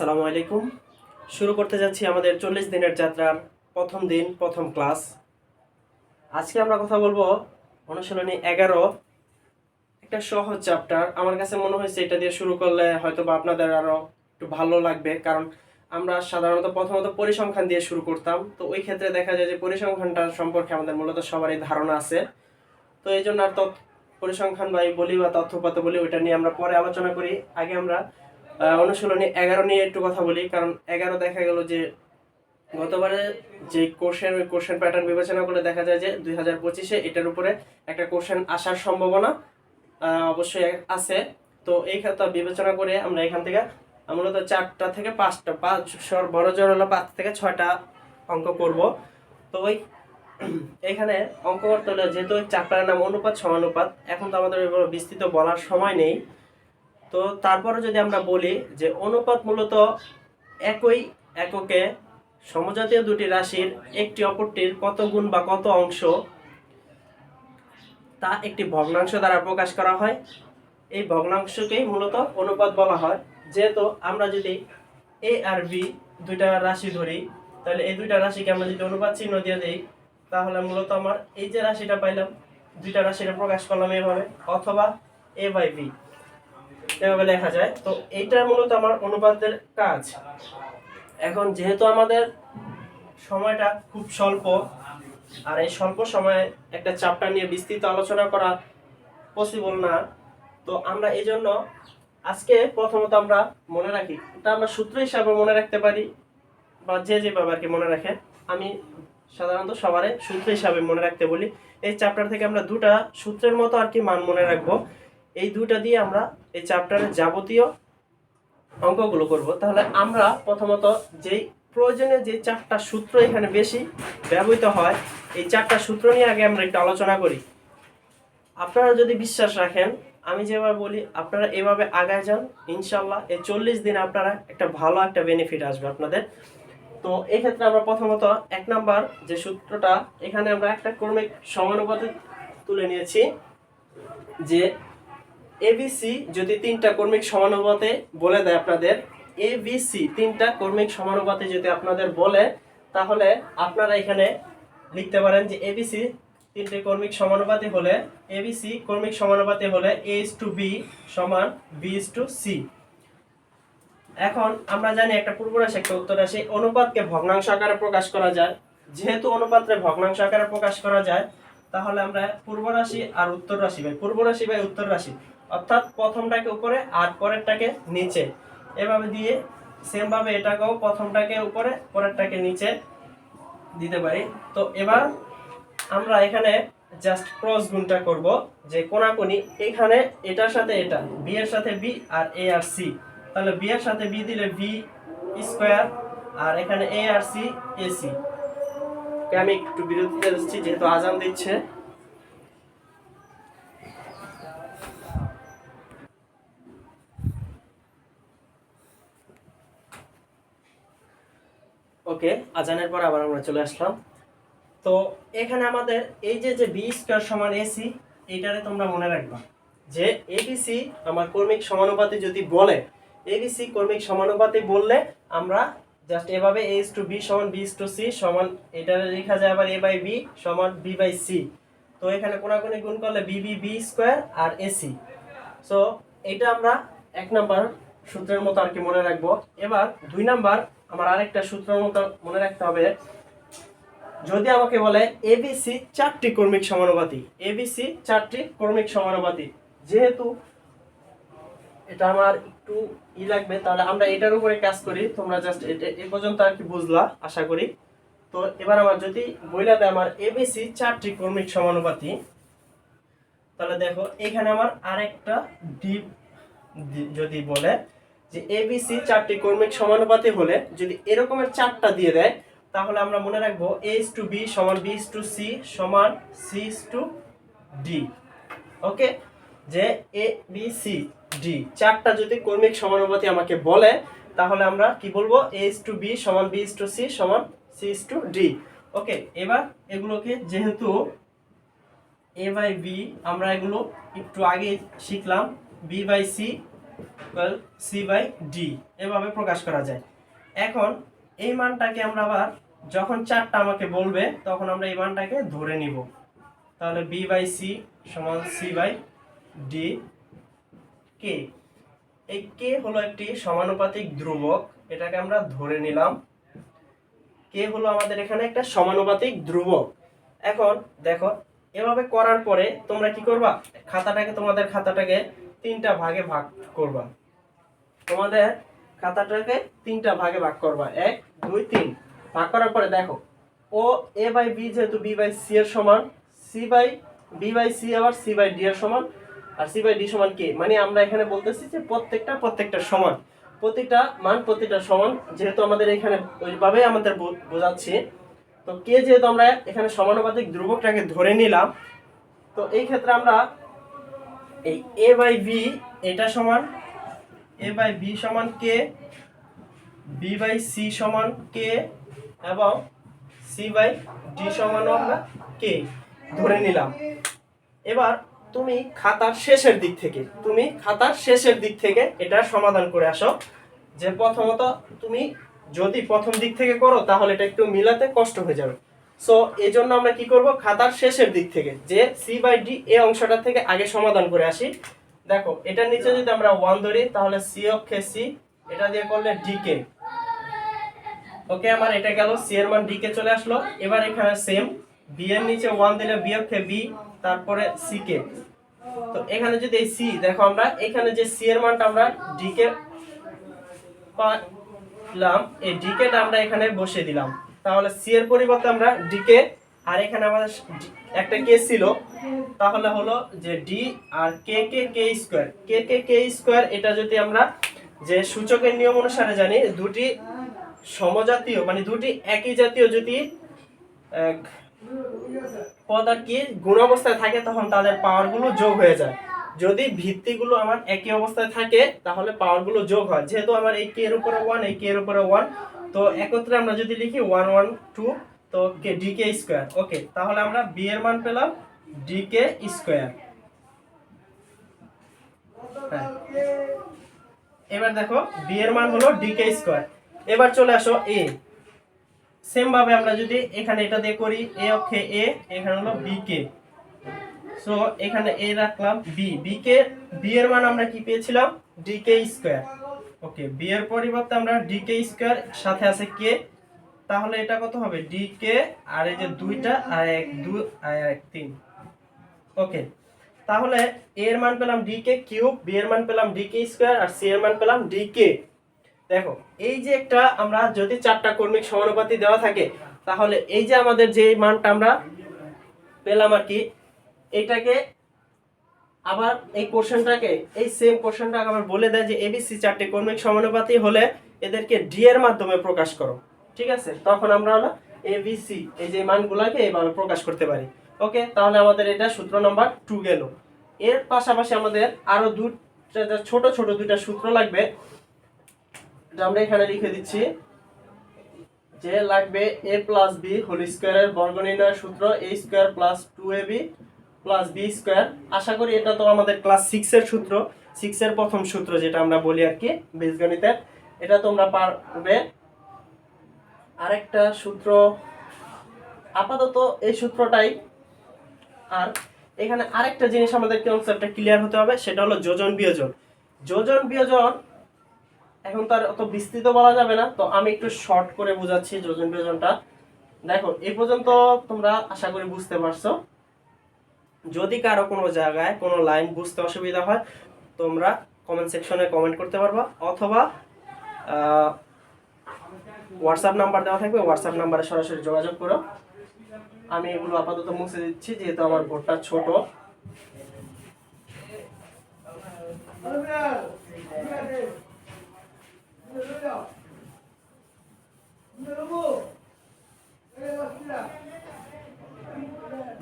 আসসালামু আলাইকুম। শুরু করতে যাচ্ছি আমাদের 40 দিনের যাত্রার প্রথম দিন, প্রথম ক্লাস। আজকে আমরা কথা বলবো অনুশীলনী 11, একটা সহজ চ্যাপ্টার। আমার কাছে মনে হয়েছে এটা দিয়ে শুরু করলে হয়তো বা আপনাদের আরো একটু ভালো লাগবে, কারণ আমরা সাধারণত প্রথমত পরিসংখ্যান দিয়ে শুরু করতাম। তো ওই ক্ষেত্রে দেখা যায় যে পরিসংখ্যানটা সম্পর্কে আমাদের মূলত সবারই ধারণা আছে। তো এই জন্য আর পরিসংখ্যান বা বলি বা তথ্যপাত বলি ওইটা নিয়ে আমরা পরে আলোচনা করি। আগে আমরা অনুশীলনী 11 নিয়ে একটু কথা বলি, কারণ 11 দেখা গেল যে গতবারে যে ওই কোশ্চেন প্যাটার্ন বিবেচনা করে দেখা যায় যে 2025-এ এটার উপরে একটা কোশ্চেন আসার সম্ভাবনা অবশ্যই আছে। তো এই কথা বিবেচনা করে আমরা এখান থেকে মূলত 4টা থেকে 5টা, বড় জোর হলো 5 থেকে 6টা অঙ্ক করব। তো ওই এখানে অঙ্ক করতে হলে যেহেতু চ্যাপ্টারের নাম অনুপাত সমানুপাত, এখন তো আমাদের বিস্তৃত বলার সময় নেই। তো তারপরে যদি আমরা বলি যে অনুপাত মূলত একই এককে সমজাতীয় দুটি রাশির একটি অপরটির কত গুণ বা কত অংশ তা একটি ভগ্নাংশ দ্বারা প্রকাশ করা হয়। এই ভগ্নাংশকেই মূলত অনুপাত বলা হয়। যেহেতু আমরা যদি এ আর বি দুইটা রাশি ধরি, তাহলে এই দুইটা রাশিকে আমরা যদি অনুপাত চিহ্ন দিয়ে দিই, তাহলে মূলত আমার এই যে রাশিটা পাইলাম, দুইটা রাশিটা প্রকাশ করলাম এভাবে, অথবা এ বাই বি এভাবে লেখা যায়। তো এইটা মূলত আমার অনুপাতের কাজ। এখন যেহেতু আমাদের সময়টা খুব স্বল্প, আর এই স্বল্প সময়ে একটা চ্যাপ্টার নিয়ে বিস্তৃত আলোচনা করা পসিবল না, তো আমরা এই জন্য আজকে প্রথমত আমরা মনে রাখি, এটা আমরা সূত্র হিসাবে মনে রাখতে পারি বা যে যেভাবে আর কি মনে রাখে। আমি সাধারণত সবারে সূত্র হিসাবে মনে রাখতে বলি। এই চ্যাপ্টার থেকে আমরা দুটা সূত্রের মতো আর কি মান মনে রাখবো। এই দুটা দিয়ে আমরা এই চ্যাপ্টারের যাবতীয় অঙ্কগুলো করব। তাহলে আমরা প্রথমত যেই প্রয়োজনীয় যে 4টা সূত্র এখানে বেশি ব্যবহৃত হয়, এই 4টা সূত্র নিয়ে আগে আমরা একটু আলোচনা করি। আপনারা যদি বিশ্বাস রাখেন, আমি যেভাবে বলি আপনারা এভাবে আগায় যান, ইনশাল্লাহ এই 40 দিন আপনারা একটা ভালো একটা বেনিফিট আসবে আপনাদের। তো এই ক্ষেত্রে আমরা প্রথমত 1 নাম্বার যে সূত্রটা, এখানে আমরা একটা ক্রমিক সমানুপাতে তুলে নিয়েছি যে এবিসি যদি 3টা কর্মিক সমানুপাতে বলে দেয় আপনাদের, এবিসি 3টা কর্মিক সমানুপাতে যদি আপনাদের বলে, তাহলে আপনারা এখানে লিখতে পারেন যে এবিসি 3টে কর্মিক সমানুপাতে হলে, এবিসি কর্মিক সমানুপাতে হলে a:b সমান b:c। এখন আমরা জানি একটা পূর্ব রাশি একটা উত্তর রাশি, অনুপাতকে ভগ্নাংশ আকারে প্রকাশ করা যায়। যেহেতু অনুপাতকে ভগ্নাংশ আকারে প্রকাশ করা যায়, তাহলে আমরা পূর্ব রাশি আর উত্তর রাশি বাই পূর্ব রাশি বাই উত্তর রাশি, অর্থাৎ প্রথমটাকে উপরে আর পরেরটাকে নিচে, এভাবে দিয়ে সেম ভাবে এটাকেও প্রথমটাকে উপরে পরেরটাকে নিচে দিতে পারি। তো এবার আমরা এখানে জাস্ট ক্রস গুণটা করব, যে কোনাকুনি এখানে এটার সাথে এটা, বি এর সাথে বি আর এ আর সি, তাহলে বি এর সাথে বি দিলে বি স্কয়ার, আর এখানে এ আর সি এসি। আমি একটু বিরতিতে যাচ্ছি যেহেতু আজান দিচ্ছে। ওকে, আজানের পর আবার আমরা চলে আসলাম। তো এখানে আমাদের এই যে বি স্কয়ার সমান এসি, এইটারে তোমরা মনে রাখবা যে এবিসি আমার কর্মিক সমানুপাতে যদি বলে, এবিসি কর্মিক সমানুপাতে বললে আমরা জাস্ট এভাবে a:b সমান b:c সমান, এটা লেখা যায় আবার a/b সমান b/c। তো এখানে কোনাকুনি গুণ করলে b স্কয়ার আর এসি। সো এটা আমরা 1 নাম্বার সূত্রের মতো আর কি মনে রাখবো। এবার 2 নাম্বার আমার আরেকটা সূত্রের মতো মনে রাখতে হবে। যদি আমাকে বলে এবিসি 4টি কর্মিক সমানুপাতি, এবিসি 4টি কর্মিক সমানুপাতি, যেহেতু এটা আমার একটু লাগবে, তাহলে আমরা এটার উপরে কাজ করি। তোমরা জাস্ট এটা এই পর্যন্ত আর কি বুঝলা আশা করি। তো এবার আমার যদি বইলা দেয় আমার এবিসি 4টি কর্মিক সমানুপাতি, তাহলে দেখো এখানে আমার আরেকটা ডিপ যদি বলে যে এবিসি 4টি কর্মিক সমানুপাতি হলে যদি এরকমের 4টা দিয়ে দেয়, তাহলে আমরা মনে রাখবো a:b সমান b:c সমান c:d। ওকে, যে এ বি সি ডি 4টা যদি কর্মিক সমানুপাতি আমাকে বলে, তাহলে আমরা কি বলবো a:b সমান b:c সমান c:d। ওকে, এবার এগুলোকে যেহেতু a/b আমরা এগুলো একটু আগে শিখলাম, b/c equal C by D, এভাবে প্রকাশ করা যায়। এখন এই মানটাকে আমরা আবার যখন চারটা আমাকে বলবে তখন আমরা এই মানটাকে ধরে নিব। তাহলে বি বাই সি সমান সি বাই ডি কে। এই কে হলো একটি সমানুপাতিক ধ্রুবক, এটাকে আমরা ধরে নিলাম। কে হলো আমাদের এখানে একটা সমানুপাতিক ধ্রুবক। এখন দেখো এভাবে করার পরে তোমরা কি করবা, তোমাদের খাতাটাকে তিনটা ভাগে ভাগ করবা। তোমাদের খাতাটাকে তিনটা ভাগে ভাগ করবা, 1 2 3 ভাগ করার পরে দেখো ও এ বাই বি যেহেতু বি বাই সি এর সমান, C by B by C আবার সি বাই ডি এর সমান, আর সি বাই ডি সমান কে। মানে আমরা এখানে বলতেছি যে প্রত্যেকটা সমান, প্রতিটা মান প্রতিটা সমান, যেহেতু আমাদের এখানে ওইভাবে আমাদের বোঝাচ্ছি। তো কে যেহেতু আমরা এখানে সমানুপাতিক ধ্রুবকটাকে ধরে নিলাম, তো এই ক্ষেত্রে আমরা এই এ বাই বি এটা সমান এ বাই বি সমান কে, বি বাই সি সমান কে এবং সি বাই ডি সমান আমরা কে ধরে নিলাম। এবার তুমি খাতার শেষের দিক থেকে এটা সমাধান করে আসো। যে প্রথমত তুমি যদি প্রথম দিক থেকে করো তাহলে এটা একটু মিলাতে কষ্ট হয়ে যাবে। সো এই জন্য আমরা কি করব, খাতার শেষের দিক থেকে যে সি বাই ডি এই অংশটা থেকে আগে সমাধান করে আসি। দেখো এটার নিচে যদি আমরা 1 ধরি তাহলে সি অক্ষে সি, এটা দিয়ে করলে ডিকে। ওকে, আমার এটা গেল, সি এর মান ডিকে চলে আসলো। এবার এখানে সেম বি এর নিচে 1 দিলে বি অক্ষে বি, তারপরে সি কে। তো এখানে যদি এই সি দেখো, আমরা এখানে যে সি এর মানটা আমরা ডিকে পাইলাম, এই ডিকেটা আমরা এখানে বসিয়ে দিলাম। তাহলে সি এর পরিবর্তে আমরা ডিকে, আর এখানে আমাদের একটা কে ছিল, তাহলে হলো যে ডি আর কে কে কে স্কয়ার, কে কে কে স্কয়ার। এটা যদি আমরা যে সূচকের নিয়ম অনুসারে জানি, দুটি সমজাতীয় মানে দুটি একই জাতীয় যদি পদ আর কি গুণ অবস্থায় থাকে তখন তাদের পাওয়ার গুলো যোগ হয়ে যায়। যদি ভিত্তিগুলো আমার একই অবস্থায় থাকে তাহলে পাওয়ার গুলো যোগ হয়। যেহেতু আমার এই কে এর উপরে 1, এই কে এর উপরে 1, তো একত্রে আমরা যদি লিখি 1 1 2, তো কে ডিকে স্কয়ার। ওকে, তাহলে আমরা বি এর মান পেলাম ডিকে স্কয়ার। এবার দেখো বি এর মান হলো ডিকে স্কয়ার। এবার চলে আসো এ। সেম ভাবে আমরা যদি এখানে এটা দিয়ে করি, এ অক্ষে এ, এখানে হলো বি কে। সো এখানে এ রাখলাম, বি এর মান আমরা কি পেয়েছিলাম, ডিকে স্কয়ার। ওকে, বি এর পরিবর্তে আমরা ডিকে স্কয়ার, সাথে আছে কে, তাহলে এটা কত হবে ডিকে, আর এই যে দুইটা আর 1 2 আর 1 3। ওকে, তাহলে এ এর মান পেলাম ডিকে কিউব, বি এর মান পেলাম ডিকে স্কয়ার, আর সি এর মান পেলাম ডিকে। দেখো এই যে একটা আমরা যদি চারটা কর্ণিক সমানুপাতি দেওয়া থাকে, তাহলে এই যে আমাদের যে মানটা আমরা পেলাম আর কি, এটাকে আবার এই কোশ্চেনটাকে, এই সেম কোশ্চেনটাকে আবার বলে দেয় যে এবিসি চারটি কর্ণিক সমানুপাতি হলে এদেরকে ডি এর মাধ্যমে প্রকাশ করো। ঠিক আছে, তখন আমরা হলো এবিসি এই যে মানগুলোকে এইভাবে প্রকাশ করতে পারি। ওকে, তাহলে আমাদের এটা সূত্র নাম্বার 2 গেল। এর পাশাপাশি আমাদের আরো ছোট ছোট দুইটা সূত্র লাগবে, এটা আমরা এখানে লিখে দিচ্ছি। যে লাগবে a প্লাস বি হোল স্কয়ারের বর্গ নির্ণয়ের সূত্র a square plus 2ab plus B square. আশা করি এটা তো আমাদের ক্লাস 6 এর সূত্র, 6 এর প্রথম সূত্র যেটা আমরা বলি আর কি বীজগণিতের, এটা তোমরা পারবে। আরেকটা সূত্র, আপাতত এই সূত্রটাই। আর এখানে আরেকটা জিনিস আমাদের কনসেপ্টটা ক্লিয়ার হতে হবে, সেটা হলো যোজন বিয়োজন। যোজন বিয়োজন এখন তো আর অত বিস্তৃত বলা যাবে না, তো আমি একটু শর্ট করে বোঝাচ্ছি যোজন বিয়োজনটা। দেখো এই পর্যন্ত তোমরা আশা করি বুঝতে পারছো। যদি কারো কোনো জায়গায় কোনো লাইন বুঝতে অসুবিধা হয়, তোমরা কমেন্ট সেকশনে কমেন্ট করতে পারবা, অথবা হোয়াটসঅ্যাপ নাম্বার দেওয়া থাকবে, হোয়াটসঅ্যাপ নাম্বারে সরাসরি যোগাযোগ করো। আমি এগুলো আপাতত মুছে দিচ্ছি যেহেতু আমার বোর্ডটা ছোট।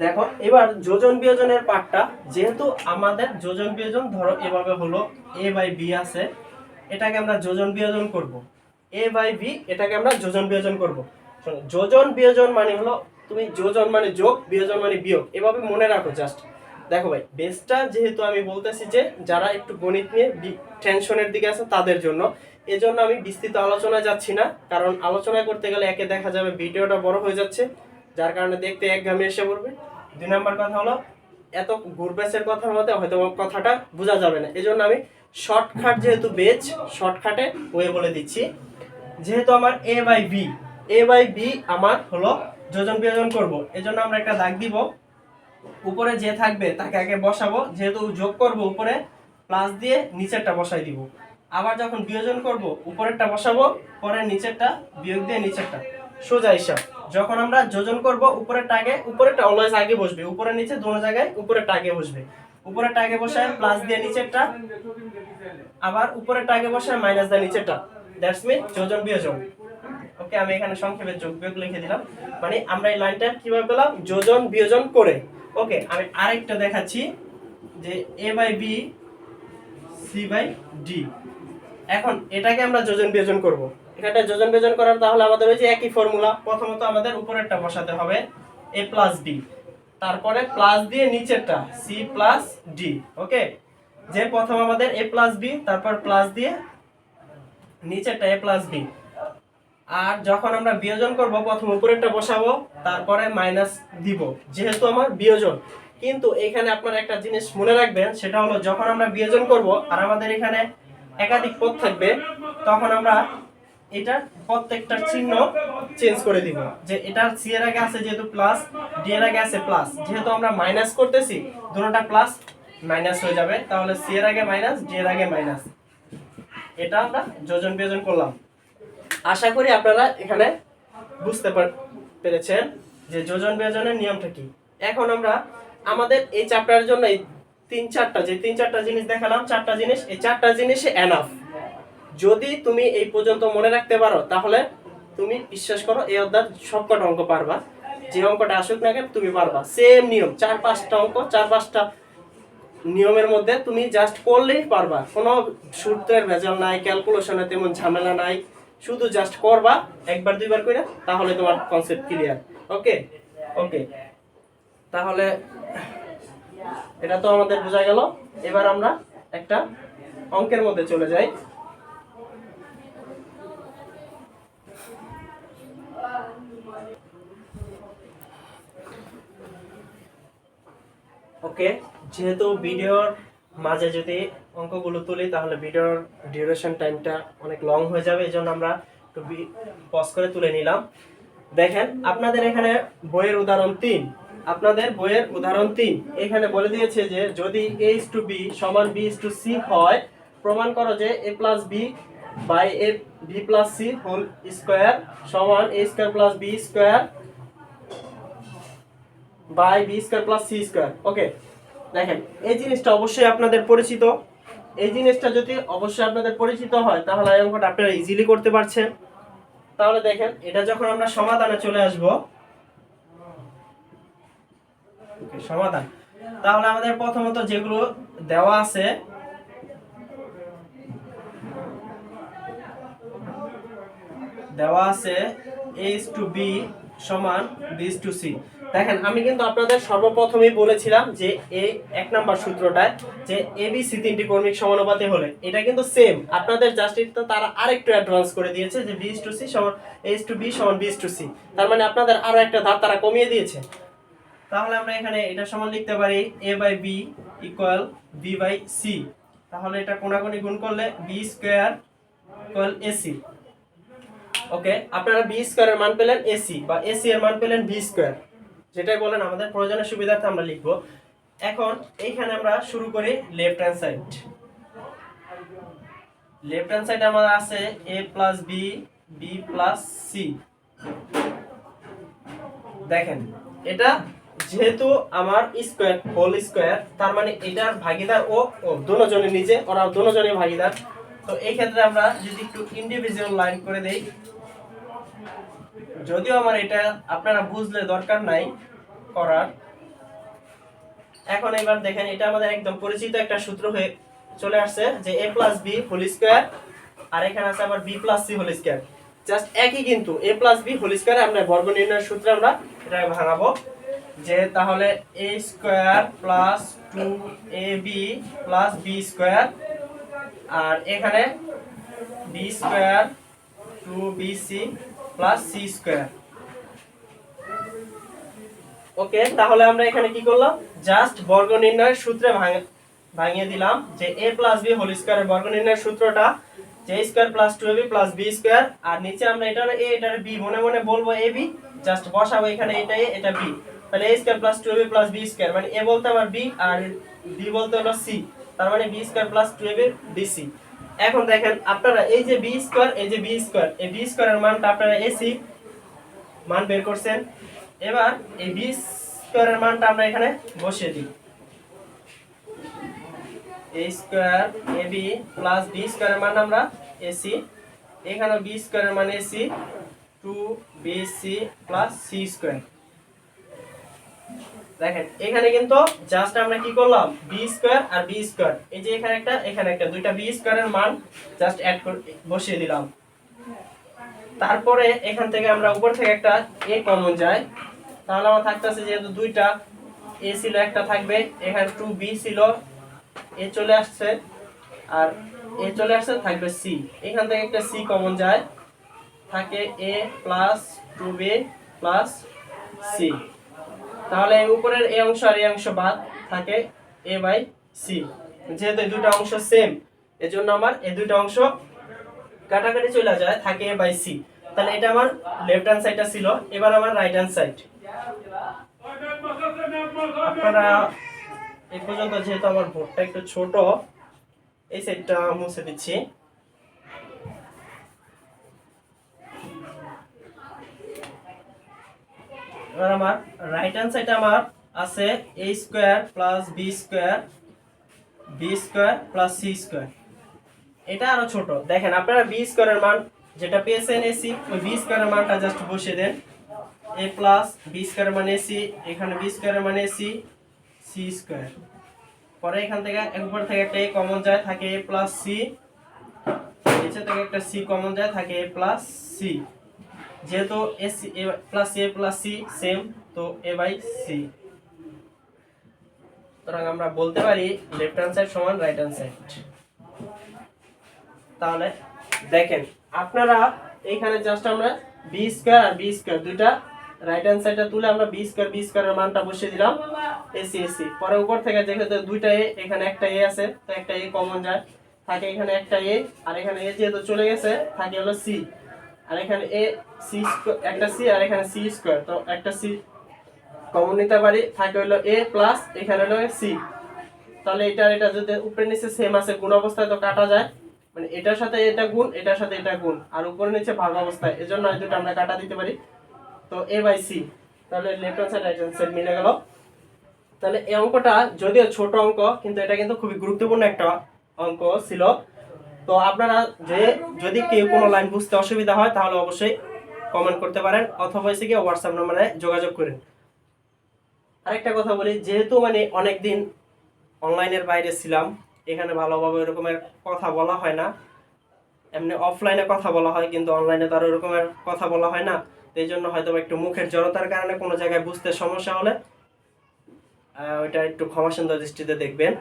দেখো এবার যোজন বিয়োজনের পার্টটা, যেহেতু আমাদের যোজন বিয়োজন ধরো এভাবে হলো a বাই বি আছে, এটাকে আমরা যোজন বিয়োজন করব। a বাই বি এটাকে আমরা যোজন বিয়োজন করব। যোজন বিয়োজন মানে হলো, তুমি যোজন মানে যোগ, বিয়োজন মানে বিয়োগ, এভাবে মনে রাখো জাস্ট। দেখো ভাই, বেসটা যেহেতু আমি বলতেছি যে যারা একটু গণিত নিয়ে টেনশনের দিকে আছে তাদের জন্য, এজন্য আমি বিস্তৃত আলোচনায় যাচ্ছি না, কারণ আলোচনা করতে গেলে একে দেখা যাবে ভিডিওটা বড় হয়ে যাচ্ছে, যার কারণে দেখতে একঘেয়েমি এসে পড়বে। 2 নম্বর কথা হলো, এত ঘুরবেসের কথার মধ্যে হয়তো কথাটা বোঝা যাবে না, এজন্য আমি শর্টকাট, যেহেতু বেচ শর্টকাটে ওয়ে বলে দিচ্ছি। যেহেতু আমার এ বাই বি আমার হলো যোজন বিয়োজন করব, এজন্য আমরা একটা দাগ দিব, উপরে যে থাকবে তাকে আগে বসাবো, যেহেতু যোগ করব উপরে প্লাস দিয়ে নিচেরটা বসাই দিব, আবার যখন বিয়োজন করব উপরেরটা বসাবো, পরে নিচেরটা বিয়োগ দিয়ে নিচেরটা, সোজা হিসাব। যখন আমরা যোজন করব উপরেরটা আগে, উপরেরটা অলওয়েজ আগে বসবে, উপরে নিচে দুটো জায়গায় উপরেরটা আগে বসবে, উপরেরটা আগে বসায় প্লাস দিয়ে নিচেরটা, আবার উপরেরটা আগে বসায় মাইনাস দিয়ে নিচেরটা, দ্যাটস মিন যোজন বিয়োজন। ওকে, আমি এখানে সংক্ষেপে যোগ বিয়োগ লিখে দিলাম, মানে আমরা এই লাইনটা কিভাবে পেলাম, যোজন বিয়োজন করে। ওকে, আমি আরেকটা দেখাচ্ছি যে A by B C by D. এখন এটাকে আমরা যোজন বিয়োজন করব, এখানটা যোজন বিয়োজন করার তাহলে আমাদের ওই যে একই ফর্মুলা, প্রথমত আমাদের উপরেরটা বসাতে হবে এ প্লাস বি, তারপরে প্লাস দিয়ে নিচেরটা সি প্লাস ডি। ওকে, যে প্রথম আমাদের এ প্লাস বি, তারপর প্লাস দিয়ে নিচেরটা এ প্লাস বি, আর যখন আমরা বিয়োজন করব প্রথম উপরেরটা বসাবো, তারপরে মাইনাস দিব, যেহেতু আমার বিয়োজন। কিন্তু এখানে আপনারা একটা জিনিস মনে রাখবেন, সেটা হলো যখন আমরা বিয়োজন করব আর আমাদের এখানে একাধিক পদ থাকবে, তখন আমরা এটা প্রত্যেকটার চিহ্ন চেঞ্জ করে দিব, যে এটা সি এর আগে আছে যেহেতু প্লাস, ডি এর আগে আছে প্লাস, যেহেতু আমরা মাইনাস করতেছি দুটোটা প্লাস মাইনাস হয়ে যাবে, তাহলে সি এর আগে মাইনাস, ডি এর আগে মাইনাস। এটা আমরা যোজন বিয়োজন করলাম। আশা করি আপনারা এখানে বুঝতে পেরেছেন যে যোজন বিয়োজনের নিয়মটা কি। এখন আমরা আমাদের এই চ্যাপ্টারের জন্য এই তিন চারটা জিনিস দেখালাম, চারটা জিনিস, এই চারটা জিনিসই এনাফ। যদি তুমি এই পর্যন্ত মনে রাখতে পারো, তাহলে তুমি বিশ্বাস করো এই অধ্যায় সবকটা অঙ্ক পারবা, যে অঙ্কটা আসুক না কেন তুমি পারবা। সেম নিয়ম, 4-5টা অঙ্ক, 4-5টা নিয়মের মধ্যে তুমি জাস্ট করলেই পারবা, কোনো সূত্রের ভেজাল নাই, ক্যালকুলেশনে তেমন ঝামেলা নাই, শুধু জাস্ট করবা একবার দুইবার করে, তাহলে তোমার কনসেপ্ট ক্লিয়ার। ওকে ওকে, তাহলে এটা তো আমাদের বোঝা গেল। এবার আমরা একটা অঙ্কের মধ্যে চলে যাই। ওকে, যেহেতু ভিডিওর মাঝে যদি অঙ্কগুলো তুলি তাহলে ভিডিওর ডিউরেশন টাইমটা অনেক লং হয়ে যাবে, এই জন্য আমরা একটু পজ করে তুলে নিলাম। দেখেন আপনাদের এখানে বইয়ের উদাহরণ 3, আপনাদের বইয়ের উদাহরণ 3 এখানে বলে দিয়েছে যে যদি a/b সমান b/c হয়, প্রমাণ করো যে a plus b by a b plus c whole square সমান a square plus b square by b square plus c square. Okay, দেখেন এই জিনিসটা অবশ্যই আপনাদের পরিচিত, এই জিনিসটা যদি অবশ্যই আপনাদের পরিচিত হয় তাহলে এই অঙ্কটা আপনারা ইজিলি করতে পারছেন। তাহলে দেখেন এটা যখন আমরা সমাধানে চলে আসব, সমাধান, তাহলে আমাদের প্রথমত যেগুলো দেওয়া আছে a/b সমান b/c। দেখেন আমি কিন্তু আপনাদের সর্বপ্রথমেই বলেছিলাম যে এই 1 নাম্বার সূত্রটায় যে abc তিনটি কর্মিক সমানুপাতে হলে, এটা কিন্তু সেম, আপনাদের জাস্ট এটা তারা আরেকটু অ্যাডভান্স করে দিয়েছে যে b/c সমান a/b সমান b/c, তার মানে আপনাদের আরো একটা ধাপ তারা কমিয়ে দিয়েছে। তাহলে আমরা এখানে এটা সমান লিখতে পারি a/b ইকুয়াল b/c, তাহলে এটা কোণাকুণি গুণ করলে b স্কয়ার ইকুয়াল ac। ওকে, আপনারা b স্কয়ারের মান পেলেন ac, বা ac এর মান পেলেন b স্কয়ার, যেটাই বলেন আমাদের প্রয়োজনের সুবিধার্থে আমরা লিখব। এখন এইখানে আমরা শুরু করি left hand side. Left hand সাইডে আমাদের আছে a plus b b plus c। দেখেন এটা যেহেতু আমার স্কয়ার হোল স্কয়ার, তার মানে এটার ভাগীদার ও দুজনের নিচে, ওরা দুজনের ভাগীদার। তো এই ক্ষেত্রে আমরা যদি একটু ইন্ডিভিজুয়াল লাইন করে দেই, যদিও আমার এটা আপনারা বুঝলে দরকার নাই করার। এখন এবার দেখেন এটা আমাদের একদম পরিচিত একটা সূত্র হয়ে চলে আসছে যে a plus b whole square, আর এখানে আছে আবার b plus c whole square, just একই, কিন্তু a plus b whole square আমরা বর্গ নির্ণয়ের সূত্রে আমরা এটা ভাঙাবো। যে তাহলে a square plus 2ab plus b square, আর এখানে b square 2bc plus c square. Okay, তাহলে আমরা এখানে কি করলাম, জাস্ট বর্গ নির্ণয়ের সূত্রে ভাঙিয়ে দিলাম যে a প্লাস b হোল স্কয়ারের বর্গ নির্ণয়ের সূত্রটা যে a square plus 2ab plus b square, আর নিচে আমরা এটার a এটার b মনে মনে বলবো ab, জাস্ট বসাবো এখানে এটা a এটা b, তাহলে a square plus 2ab plus b square, মানে a বলতে আমার b আর b বলতে হলো c, তার মানে b square plus 2ab bc। এখন দেখেন আপনারা এই যে b স্কয়ার এই যে b স্কয়ার, এই b স্কয়ারের মানটা আপনারা ac মান বের করছেন, এবার এই b স্কয়ারের মানটা আমরা এখানে বসিয়ে দিই, a square ab plus b স্কয়ারের মান আমরা ac, এখানে b স্কয়ারের মান ac 2bc plus c square. দেখেন এখানে কিন্তু জাস্ট আমরা কি করলাম, b স্কয়ার আর b স্কয়ার, এই যে এখানে একটা দুইটা b স্কয়ারের মান জাস্ট অ্যাড করে বসিয়ে দিলাম। তারপরে এখান থেকে আমরা উপর থেকে একটা a কমন যায়, তাহলে আমার থাকতেছে যেহেতু দুইটা a ছিল একটা থাকবে, এখানে 2b ছিল a চলে আসছে আর a চলে আসছে থাকবে c, এখান থেকে একটা c কমন যায় থাকে a plus 2b plus c, তাহলে উপরের এই অংশ আর এই অংশ বাদ থাকে a বাই c, যেহেতু এই দুটো অংশ সেম এজন্য আমার এই দুটো অংশ কাটাকাটি চলে যায় থাকে a বাই c, তাহলে এটা আমার লেফট হ্যান্ড সাইডটা ছিল, এবার আমার রাইট হ্যান্ড সাইড। আপনারা এই পর্যন্ত যেহেতু আমার বোর্ডটা একটু ছোট, এই সাইডটা মুছে দিচ্ছি। এবার আমার রাইট হ্যান্ড সাইডে আমার আছে a square plus b square plus c square, এটা আরো ছোট। দেখেন আপনারা b স্কয়ারের মান যেটা পেয়েছেন ac, ওই b স্কয়ারের মানটা জাস্ট বসিয়ে দেন, a প্লাস b স্কয়ারের মান ac, এখানে b স্কয়ারের মান ac c স্কয়ার, পরে এখান থেকে উপর থেকে একটা a কমন যায় থাকে a প্লাস c, নিচে থেকে একটা c কমন যায় থাকে a প্লাস c, যেহেতু a প্লাস c সেম তো a বাই c, সুতরাং আমরা বলতে পারি লেফট হ্যান্ড সাইড সমান রাইট হ্যান্ড সাইড। তাহলে দেখেন আপনারা এইখানে জাস্ট আমরা b স্কয়ার আর b স্কয়ার দুইটা রাইট হ্যান্ড সাইডটা তুলে আমরা b স্কয়ারের মানটা বসিয়ে দিলাম ac, পরে উপর থেকে যেহেতু দুইটা a, এখানে একটা a আছে তো একটা a কমন যায় থাকে এখানে একটা a, আর এখানে a যেহেতু চলে গেছে থাকে হলো c, আর এখানে a c একটা c আর এখানে c স্কয়ার, তো একটা c কমন নিতে পারি থাকে হলো a প্লাস এখানে হলো c, তাহলে এটা যদি উপরে নিচে সেম আছে গুণ অবস্থায় তো কাটা যায়, মানে এটার সাথে এটা গুণ এটার সাথে এটা গুণ, আর উপরে নিচে ভাগ অবস্থায়, এজন্য এই দুটো আমরা কাটা দিতে পারি, তো a বাই c, তাহলে left hand side right hand side মিলে গেল। তাহলে এই অঙ্কটা যদিও ছোট অঙ্ক কিন্তু এটা কিন্তু খুবই গুরুত্বপূর্ণ একটা অঙ্ক ছিল। তো আপনারা যদি কেউ কোনো লাইন বুঝতে অসুবিধা হয় তাহলে অবশ্যই কমেন্ট করতে পারেন, অথবা এসে গিয়ে হোয়াটসঅ্যাপ নম্বরে যোগাযোগ করেন। আরেকটা কথা বলি, যেহেতু মানে অনেকদিন অনলাইনের বাইরে ছিলাম, এখানে ভালোভাবে এরকমের কথা বলা হয় না, এমনি অফলাইনে কথা বলা হয় কিন্তু অনলাইনে তো আর এরকমের কথা বলা হয় না, এই জন্য হয়তো একটু মুখের জড়তার কারণে কোনো জায়গায় বুঝতে সমস্যা হলে ওইটা একটু ক্ষমা সুন্দর দৃষ্টিতে দেখবেন।